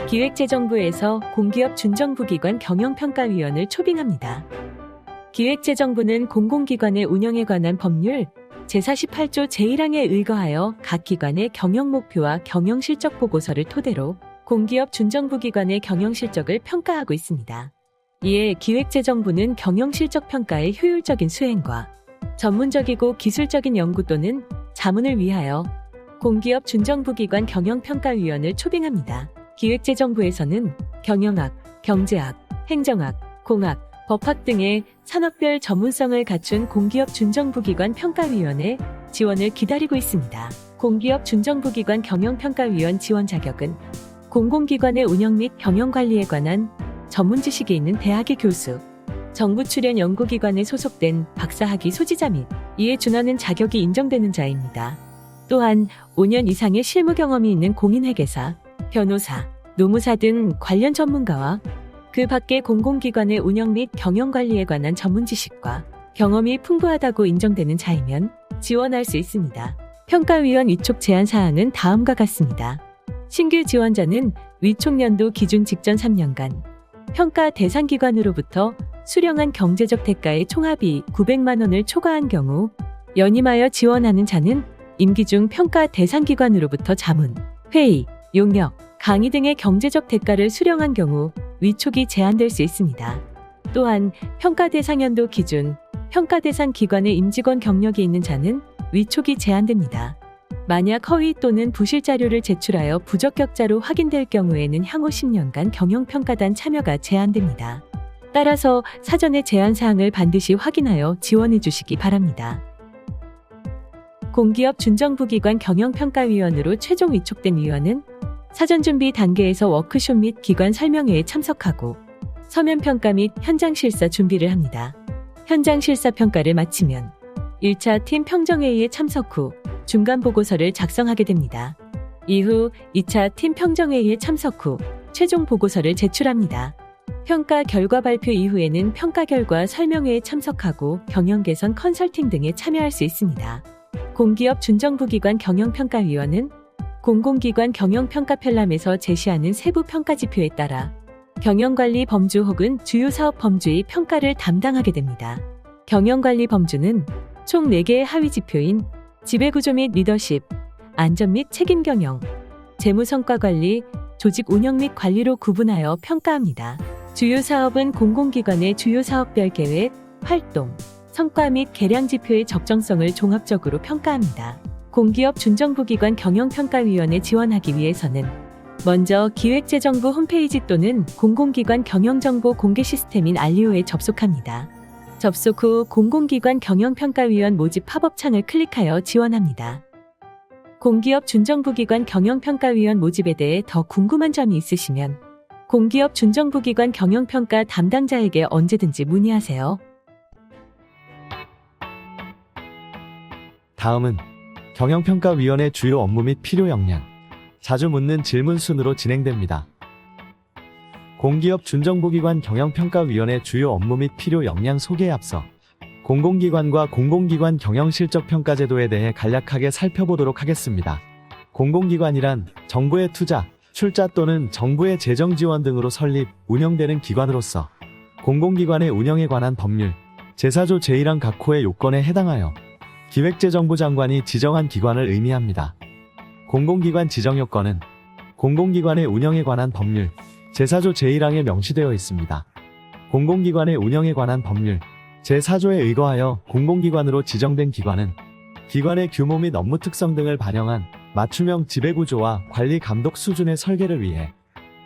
기획재정부에서 공기업 준정부기관 경영평가위원을 초빙합니다. 기획재정부는 공공기관의 운영에 관한 법률 제48조 제1항에 의거하여 각 기관의 경영목표와 경영실적 보고서를 토대로 공기업 준정부기관의 경영실적을 평가하고 있습니다. 이에 기획재정부는 경영실적 평가의 효율적인 수행과 전문적이고 기술적인 연구 또는 자문을 위하여 공기업 준정부기관 경영평가위원을 초빙합니다. 기획재정부에서는 경영학, 경제학, 행정학, 공학, 법학 등의 산업별 전문성을 갖춘 공기업 준정부기관 평가위원회 지원을 기다리고 있습니다. 공기업 준정부기관 경영평가위원 지원 자격은 공공기관의 운영 및 경영관리에 관한 전문 지식이 있는 대학의 교수, 정부 출연 연구기관에 소속된 박사학위 소지자 및 이에 준하는 자격이 인정되는 자입니다. 또한 5년 이상의 실무 경험이 있는 공인회계사, 변호사, 노무사 등 관련 전문가와 그 밖의 공공기관의 운영 및 경영관리에 관한 전문 지식과 경험이 풍부하다고 인정되는 자이면 지원할 수 있습니다. 평가위원 위촉 제한 사항은 다음과 같습니다. 신규 지원자는 위촉 연도 기준 직전 3년간 평가 대상 기관으로부터 수령한 경제적 대가의 총합이 900만 원을 초과한 경우 연임하여 지원하는 자는 임기 중 평가 대상 기관으로부터 자문, 회의, 용역, 강의 등의 경제적 대가를 수령한 경우 위촉이 제한될 수 있습니다. 또한 평가 대상 연도 기준, 평가 대상 기관의 임직원 경력이 있는 자는 위촉이 제한됩니다. 만약 허위 또는 부실 자료를 제출하여 부적격자로 확인될 경우에는 향후 10년간 경영평가단 참여가 제한됩니다. 따라서 사전에 제한사항을 반드시 확인하여 지원해 주시기 바랍니다. 공기업 준정부기관 경영평가위원으로 최종 위촉된 위원은 사전준비 단계에서 워크숍 및 기관 설명회에 참석하고 서면평가 및 현장실사 준비를 합니다. 현장실사 평가를 마치면 1차 팀 평정회의에 참석 후 중간보고서를 작성하게 됩니다. 이후 2차 팀 평정회의에 참석 후 최종 보고서를 제출합니다. 평가 결과 발표 이후에는 평가 결과 설명회에 참석하고 경영개선 컨설팅 등에 참여할 수 있습니다. 공기업 준정부기관 경영평가위원은 공공기관 경영평가 편람에서 제시하는 세부 평가지표에 따라 경영관리 범주 혹은 주요 사업 범주의 평가를 담당하게 됩니다. 경영관리 범주는 총 4개의 하위지표인 지배구조 및 리더십, 안전 및 책임 경영, 재무성과관리, 조직 운영 및 관리로 구분하여 평가합니다. 주요 사업은 공공기관의 주요 사업별 계획, 활동, 성과 및 계량 지표의 적정성을 종합적으로 평가합니다. 공기업 준정부기관 경영평가위원회 지원하기 위해서는 먼저 기획재정부 홈페이지 또는 공공기관 경영정보 공개 시스템인 알리오에 접속합니다. 접속 후 공공기관 경영평가위원 모집 팝업 창을 클릭하여 지원합니다. 공기업 준정부기관 경영평가위원 모집에 대해 더 궁금한 점이 있으시면 공기업 준정부기관 경영평가 담당자에게 언제든지 문의하세요. 다음은 경영평가위원회 주요 업무 및 필요 역량, 자주 묻는 질문 순으로 진행됩니다. 공기업 준정부기관 경영평가위원회 주요 업무 및 필요 역량 소개에 앞서 공공기관과 공공기관 경영실적평가제도에 대해 간략하게 살펴보도록 하겠습니다. 공공기관이란 정부의 투자, 출자 또는 정부의 재정지원 등으로 설립, 운영되는 기관으로서 공공기관의 운영에 관한 법률, 제4조 제1항 각 호의 요건에 해당하여 기획재정부 장관이 지정한 기관을 의미합니다. 공공기관 지정 요건은 공공기관의 운영에 관한 법률, 제4조 제1항에 명시되어 있습니다. 공공기관의 운영에 관한 법률, 제4조에 의거하여 공공기관으로 지정된 기관은 기관의 규모 및 업무 특성 등을 반영한 맞춤형 지배구조와 관리 감독 수준의 설계를 위해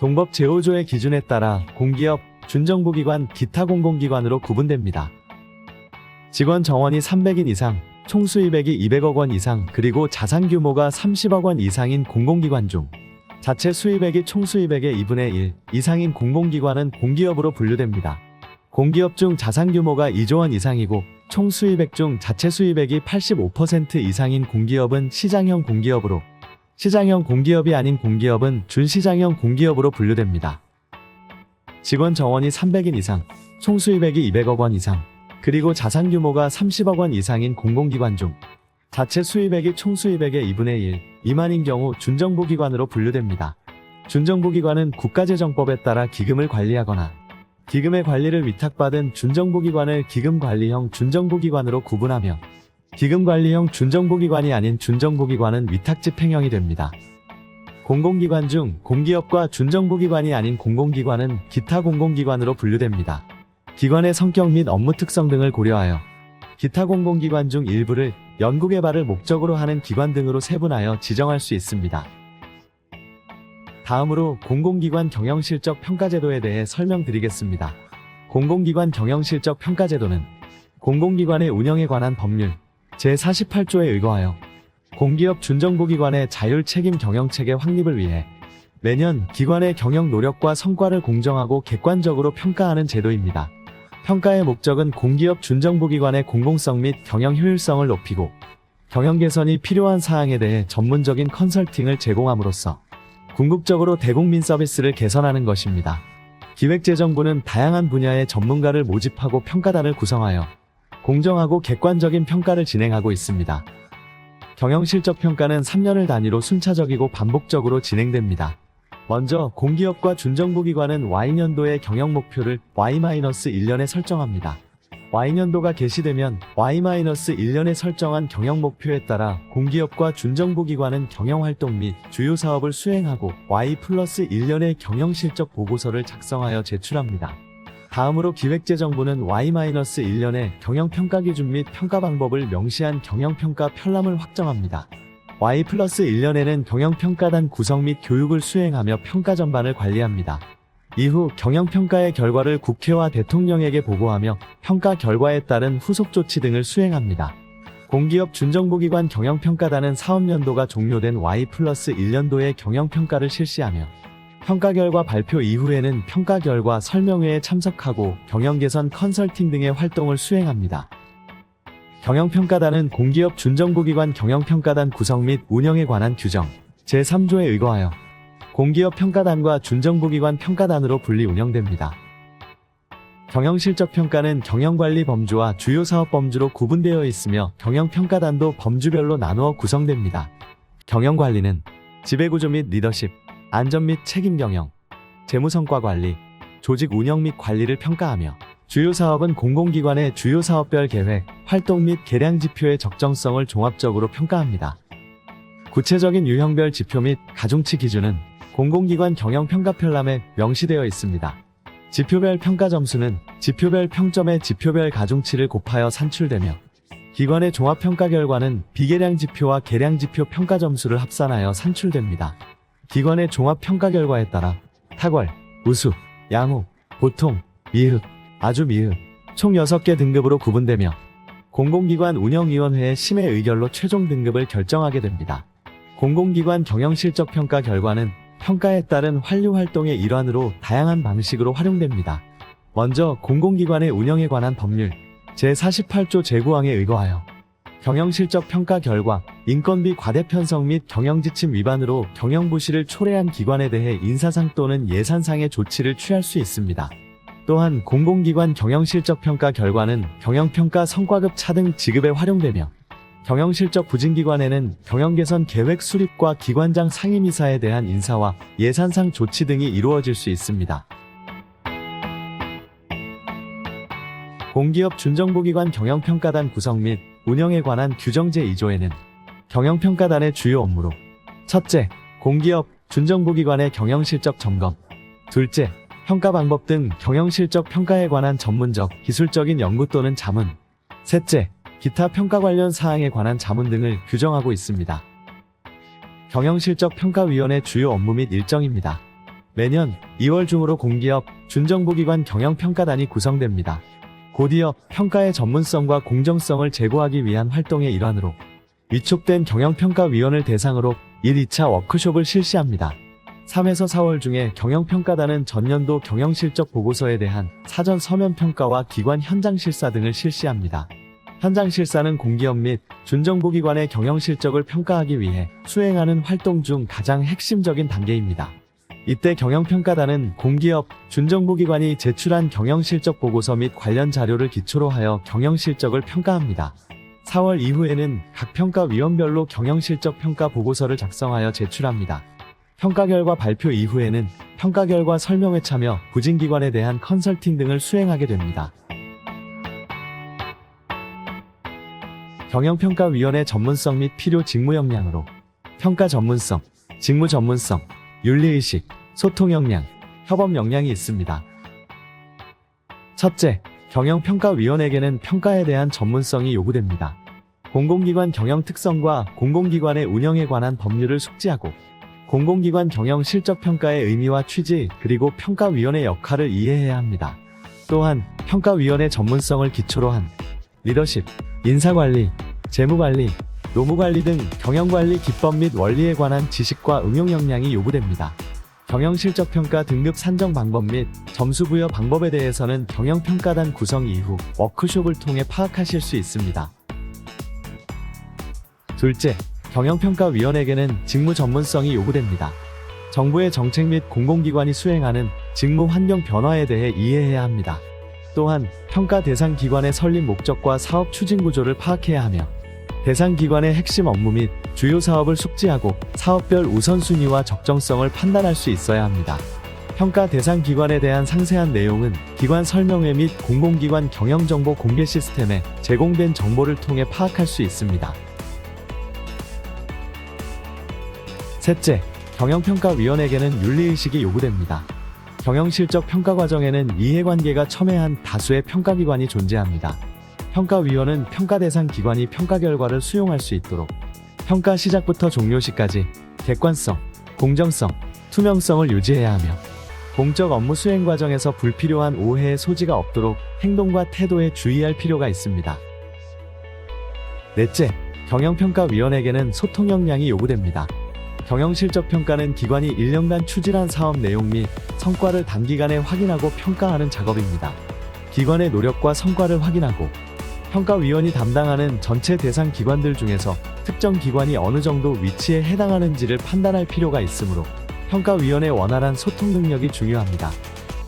동법 제5조의 기준에 따라 공기업, 준정부기관, 기타 공공기관으로 구분됩니다. 직원 정원이 300인 이상, 총 수입액이 200억 원 이상, 그리고 자산 규모가 30억 원 이상인 공공기관 중 자체 수입액이 총 수입액의 2분의 1 이상인 공공기관은 공기업으로 분류됩니다. 공기업 중 자산 규모가 2조 원 이상이고 총 수입액 중 자체 수입액이 85% 이상인 공기업은 시장형 공기업으로, 시장형 공기업이 아닌 공기업은 준시장형 공기업으로 분류됩니다. 직원 정원이 300인 이상, 총 수입액이 200억 원 이상, 그리고 자산 규모가 30억 원 이상인 공공기관 중 자체 수입액이 총 수입액의 2분의 1 미만인 경우 준정부기관으로 분류됩니다. 준정부기관은 국가재정법에 따라 기금을 관리하거나 기금의 관리를 위탁받은 준정부기관을 기금관리형 준정부기관으로 구분하며 기금관리형 준정부기관이 아닌 준정부기관은 위탁집행형이 됩니다. 공공기관 중 공기업과 준정부기관이 아닌 공공기관은 기타 공공기관으로 분류됩니다. 기관의 성격 및 업무 특성 등을 고려하여 기타 공공기관 중 일부를 연구개발을 목적으로 하는 기관 등으로 세분하여 지정할 수 있습니다. 다음으로 공공기관 경영실적 평가제도에 대해 설명드리겠습니다. 공공기관 경영실적 평가제도는 공공기관의 운영에 관한 법률 제48조에 의거하여 공기업 준정부기관의 자율책임 경영체계 확립을 위해 매년 기관의 경영 노력과 성과를 공정하고 객관적으로 평가하는 제도입니다. 평가의 목적은 공기업 준정부기관의 공공성 및 경영 효율성을 높이고 경영 개선이 필요한 사항에 대해 전문적인 컨설팅을 제공함으로써 궁극적으로 대국민 서비스를 개선하는 것입니다. 기획재정부는 다양한 분야의 전문가를 모집하고 평가단을 구성하여 공정하고 객관적인 평가를 진행하고 있습니다. 경영실적 평가는 3년을 단위로 순차적이고 반복적으로 진행됩니다. 먼저 공기업과 준정부기관은 Y년도의 경영 목표를 Y-1년에 설정합니다. Y년도가 개시되면 Y-1년에 설정한 경영 목표에 따라 공기업과 준정부기관은 경영활동 및 주요 사업을 수행하고 Y+1년의 경영실적 보고서를 작성하여 제출합니다. 다음으로 기획재정부는 Y-1년의 경영평가 기준 및 평가 방법을 명시한 경영평가 편람을 확정합니다. Y+1년에는 경영평가단 구성 및 교육을 수행하며 평가 전반을 관리합니다. 이후 경영평가의 결과를 국회와 대통령에게 보고하며 평가 결과에 따른 후속 조치 등을 수행합니다. 공기업 준정부기관 경영평가단은 사업연도가 종료된 Y+1년도에 경영평가를 실시하며 평가 결과 발표 이후에는 평가 결과 설명회에 참석하고 경영개선 컨설팅 등의 활동을 수행합니다. 경영평가단은 공기업 준정부기관 경영평가단 구성 및 운영에 관한 규정 제3조에 의거하여 공기업 평가단과 준정부기관 평가단으로 분리 운영됩니다. 경영실적 평가는 경영관리 범주와 주요 사업 범주로 구분되어 있으며 경영평가단도 범주별로 나누어 구성됩니다. 경영관리는 지배구조 및 리더십, 안전 및 책임 경영, 재무성과 관리, 조직 운영 및 관리를 평가하며 주요 사업은 공공기관의 주요 사업별 계획, 활동 및 계량 지표의 적정성을 종합적으로 평가합니다. 구체적인 유형별 지표 및 가중치 기준은 공공기관 경영평가 편람에 명시되어 있습니다. 지표별 평가 점수는 지표별 평점의 지표별 가중치를 곱하여 산출되며 기관의 종합평가 결과는 비계량 지표와 계량 지표 평가 점수를 합산하여 산출됩니다. 기관의 종합평가 결과에 따라 탁월, 우수, 양호, 보통, 미흡, 아주 미흡, 총 6개 등급으로 구분되며 공공기관 운영위원회의 심의 의결로 최종 등급을 결정하게 됩니다. 공공기관 경영실적 평가 결과는 평가에 따른 환류활동의 일환으로 다양한 방식으로 활용됩니다. 먼저 공공기관의 운영에 관한 법률 제48조 제9항에 의거하여 경영실적 평가 결과 인건비 과대편성 및 경영지침 위반으로 경영부실을 초래한 기관에 대해 인사상 또는 예산상의 조치를 취할 수 있습니다. 또한 공공기관 경영실적 평가 결과는 경영평가 성과급 차등 지급에 활용되며 경영실적 부진기관에는 경영개선 계획 수립과 기관장 상임이사에 대한 인사와 예산상 조치 등이 이루어질 수 있습니다. 공기업 준정부기관 경영평가단 구성 및 운영에 관한 규정 제2조에는 경영평가단의 주요 업무로 첫째, 공기업 준정부기관의 경영실적 점검, 둘째, 평가 방법 등 경영실적 평가에 관한 전문적, 기술적인 연구 또는 자문, 셋째, 기타 평가 관련 사항에 관한 자문 등을 규정하고 있습니다. 경영실적 평가위원회 주요 업무 및 일정입니다. 매년 2월 중으로 공기업 준정부기관 경영평가단이 구성됩니다. 곧이어 평가의 전문성과 공정성을 제고하기 위한 활동의 일환으로 위촉된 경영평가위원을 대상으로 1, 2차 워크숍을 실시합니다. 3에서 4월 중에 경영평가단은 전년도 경영실적 보고서에 대한 사전 서면 평가와 기관 현장 실사 등을 실시합니다. 현장 실사는 공기업 및 준정부기관의 경영실적을 평가하기 위해 수행하는 활동 중 가장 핵심적인 단계입니다. 이때 경영평가단은 공기업, 준정부기관이 제출한 경영실적 보고서 및 관련 자료를 기초로 하여 경영실적을 평가합니다. 4월 이후에는 각 평가위원별로 경영실적 평가 보고서를 작성하여 제출합니다. 평가 결과 발표 이후에는 평가 결과 설명회 참여, 부진기관에 대한 컨설팅 등을 수행하게 됩니다. 경영평가위원회 전문성 및 필요 직무 역량으로 평가 전문성, 직무 전문성, 윤리의식, 소통 역량, 협업 역량이 있습니다. 첫째, 경영평가위원에게는 평가에 대한 전문성이 요구됩니다. 공공기관 경영 특성과 공공기관의 운영에 관한 법률을 숙지하고 공공기관 경영 실적 평가의 의미와 취지 그리고 평가위원의 역할을 이해해야 합니다. 또한 평가위원의 전문성을 기초로 한 리더십, 인사관리, 재무관리, 노무관리 등 경영관리 기법 및 원리에 관한 지식과 응용 역량이 요구됩니다. 경영실적평가 등급 산정 방법 및 점수 부여 방법에 대해서는 경영평가단 구성 이후 워크숍을 통해 파악하실 수 있습니다. 둘째, 경영평가위원에게는 직무 전문성이 요구됩니다. 정부의 정책 및 공공기관이 수행하는 직무 환경 변화에 대해 이해해야 합니다. 또한 평가 대상 기관의 설립 목적과 사업 추진 구조를 파악해야 하며 대상 기관의 핵심 업무 및 주요 사업을 숙지하고 사업별 우선순위와 적정성을 판단할 수 있어야 합니다. 평가 대상 기관에 대한 상세한 내용은 기관 설명회 및 공공기관 경영정보 공개 시스템에 제공된 정보를 통해 파악할 수 있습니다. 셋째, 경영평가위원에게는 윤리의식이 요구됩니다. 경영실적 평가 과정에는 이해관계가 첨예한 다수의 평가기관이 존재합니다. 평가위원은 평가 대상 기관이 평가 결과를 수용할 수 있도록 평가 시작부터 종료 시까지 객관성, 공정성, 투명성을 유지해야 하며 공적 업무 수행 과정에서 불필요한 오해의 소지가 없도록 행동과 태도에 주의할 필요가 있습니다. 넷째, 경영평가위원에게는 소통 역량이 요구됩니다. 경영실적평가는 기관이 1년간 추진한 사업 내용 및 성과를 단기간에 확인하고 평가하는 작업입니다. 기관의 노력과 성과를 확인하고 평가위원이 담당하는 전체 대상 기관들 중에서 특정 기관이 어느 정도 위치에 해당하는지를 판단할 필요가 있으므로 평가위원의 원활한 소통 능력이 중요합니다.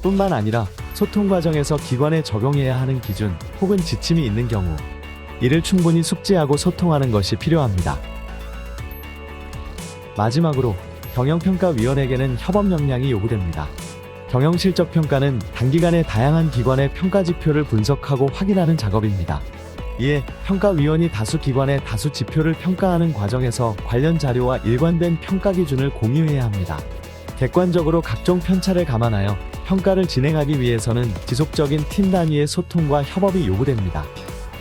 뿐만 아니라 소통 과정에서 기관에 적용해야 하는 기준 혹은 지침이 있는 경우 이를 충분히 숙지하고 소통하는 것이 필요합니다. 마지막으로 경영평가위원에게는 협업 역량이 요구됩니다. 경영실적평가는 단기간에 다양한 기관의 평가 지표를 분석하고 확인하는 작업입니다. 이에 평가위원이 다수 기관의 다수 지표를 평가하는 과정에서 관련 자료와 일관된 평가 기준을 공유해야 합니다. 객관적으로 각종 편차를 감안하여 평가를 진행하기 위해서는 지속적인 팀 단위의 소통과 협업이 요구됩니다.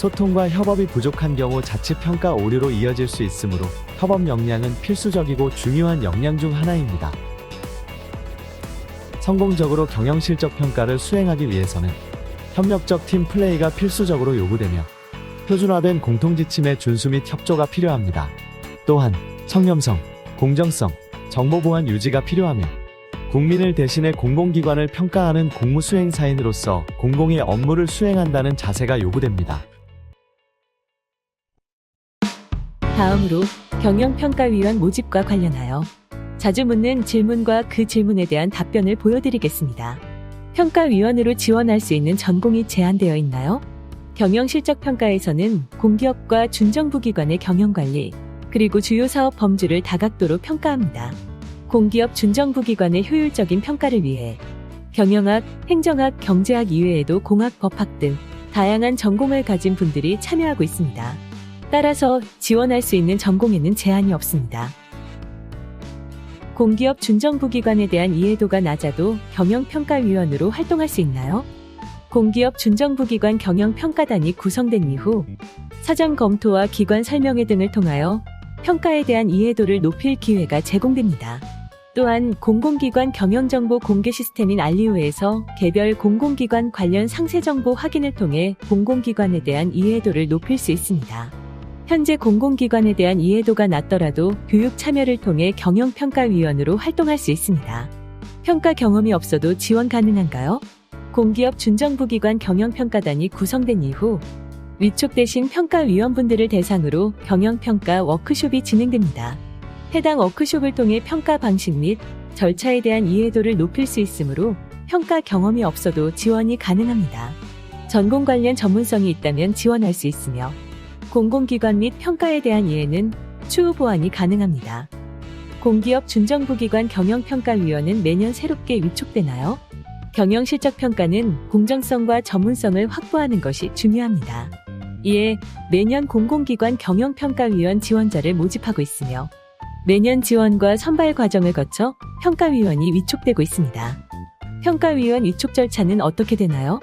소통과 협업이 부족한 경우 자칫 평가 오류로 이어질 수 있으므로 협업 역량은 필수적이고 중요한 역량 중 하나입니다. 성공적으로 경영실적 평가를 수행하기 위해서는 협력적 팀 플레이가 필수적으로 요구되며 표준화된 공통지침의 준수 및 협조가 필요합니다. 또한 청렴성, 공정성, 정보보안 유지가 필요하며 국민을 대신해 공공기관을 평가하는 공무수행사인으로서 공공의 업무를 수행한다는 자세가 요구됩니다. 다음으로 경영평가위원 모집과 관련하여 자주 묻는 질문과 그 질문에 대한 답변을 보여드리겠습니다. 평가위원으로 지원할 수 있는 전공이 제한되어 있나요? 경영실적평가에서는 공기업과 준정부기관의 경영관리, 그리고 주요 사업 범주를 다각도로 평가합니다. 공기업 준정부기관의 효율적인 평가를 위해 경영학, 행정학, 경제학 이외에도 공학, 법학 등 다양한 전공을 가진 분들이 참여하고 있습니다. 따라서 지원할 수 있는 전공에는 제한이 없습니다. 공기업 준정부기관에 대한 이해도가 낮아도 경영평가위원으로 활동할 수 있나요? 공기업 준정부기관 경영평가단이 구성된 이후 사전 검토와 기관 설명회 등을 통하여 평가에 대한 이해도를 높일 기회가 제공됩니다. 또한 공공기관 경영정보 공개 시스템인 알리오에서 개별 공공기관 관련 상세정보 확인을 통해 공공기관에 대한 이해도를 높일 수 있습니다. 현재 공공기관에 대한 이해도가 낮더라도 교육 참여를 통해 경영평가위원으로 활동할 수 있습니다. 평가 경험이 없어도 지원 가능한가요? 공기업 준정부기관 경영평가단이 구성된 이후 위촉되신 평가위원분들을 대상으로 경영평가 워크숍이 진행됩니다. 해당 워크숍을 통해 평가 방식 및 절차에 대한 이해도를 높일 수 있으므로 평가 경험이 없어도 지원이 가능합니다. 전공 관련 전문성이 있다면 지원할 수 있으며 공공기관 및 평가에 대한 이해는 추후 보완이 가능합니다. 공기업 준정부기관 경영평가위원은 매년 새롭게 위촉되나요? 경영실적평가는 공정성과 전문성을 확보하는 것이 중요합니다. 이에 매년 공공기관 경영평가위원 지원자를 모집하고 있으며 매년 지원과 선발 과정을 거쳐 평가위원이 위촉되고 있습니다. 평가위원 위촉 절차는 어떻게 되나요?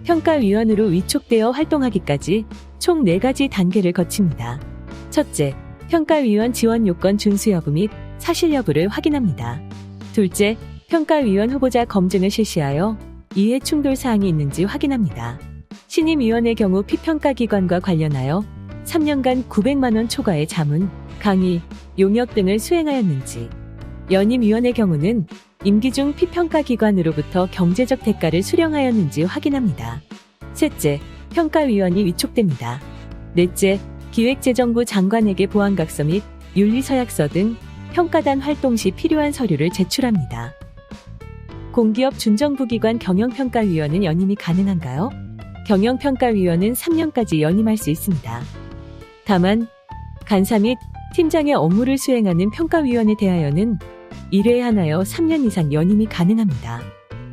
평가위원으로 위촉되어 활동하기까지 총 4가지 단계를 거칩니다. 첫째, 평가위원 지원 요건 준수 여부 및 사실 여부를 확인합니다. 둘째, 평가위원 후보자 검증을 실시하여 이해 충돌 사항이 있는지 확인합니다. 신임위원의 경우 피평가기관과 관련하여 3년간 900만 원 초과의 자문, 강의, 용역 등을 수행하였는지, 연임위원의 경우는 임기 중 피평가기관으로부터 경제적 대가를 수령하였는지 확인합니다. 셋째, 평가위원이 위촉됩니다. 넷째, 기획재정부 장관에게 보안각서 및 윤리서약서 등 평가단 활동 시 필요한 서류를 제출합니다. 공기업 준정부기관 경영평가위원은 연임이 가능한가요? 경영평가위원은 3년까지 연임할 수 있습니다. 다만 간사 및 팀장의 업무를 수행하는 평가위원에 대하여는 1회에 하나여 3년 이상 연임이 가능합니다.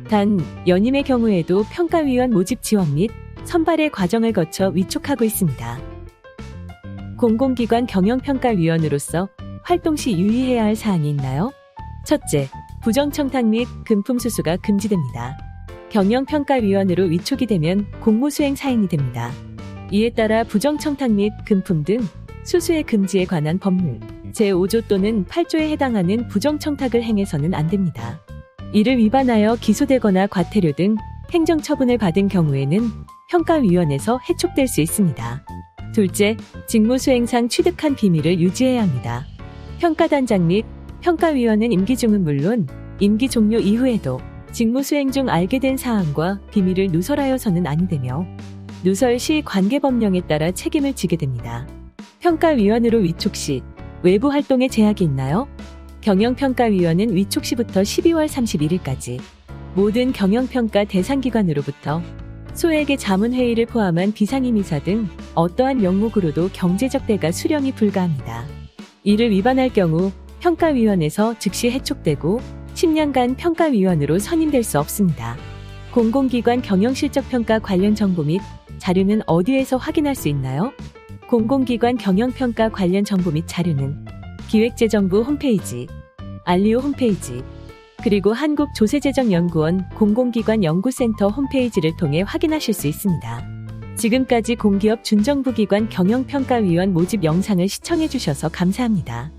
단 연임의 경우에도 평가위원 모집 지원 및 선발의 과정을 거쳐 위촉하고 있습니다. 공공기관 경영평가위원으로서 활동 시 유의해야 할 사항이 있나요? 첫째, 부정청탁 및 금품 수수가 금지됩니다. 경영평가위원으로 위촉이 되면 공무수행 사인이 됩니다. 이에 따라 부정청탁 및 금품 등 수수의 금지에 관한 법률 제5조 또는 8조에 해당하는 부정청탁을 행해서는 안 됩니다. 이를 위반하여 기소되거나 과태료 등 행정처분을 받은 경우에는 평가위원회에서 해촉될 수 있습니다. 둘째, 직무수행상 취득한 비밀을 유지해야 합니다. 평가단장 및 평가위원은 임기 중은 물론 임기 종료 이후에도 직무수행 중 알게 된 사항과 비밀을 누설하여서는 아니 되며 누설 시 관계법령에 따라 책임을 지게 됩니다. 평가위원으로 위촉 시 외부 활동에 제약이 있나요? 경영평가위원은 위촉 시부터 12월 31일까지 모든 경영평가 대상기관으로부터 소액의 자문회의를 포함한 비상임의사 등 어떠한 명목으로도 경제적 대가 수령이 불가합니다. 이를 위반할 경우 평가위원회에서 즉시 해촉되고 10년간 평가위원으로 선임될 수 없습니다. 공공기관 경영실적평가 관련 정보 및 자료는 어디에서 확인할 수 있나요? 공공기관 경영평가 관련 정보 및 자료는 기획재정부 홈페이지, 알리오 홈페이지, 그리고 한국조세재정연구원 공공기관 연구센터 홈페이지를 통해 확인하실 수 있습니다. 지금까지 공기업 준정부기관 경영평가위원 모집 영상을 시청해주셔서 감사합니다.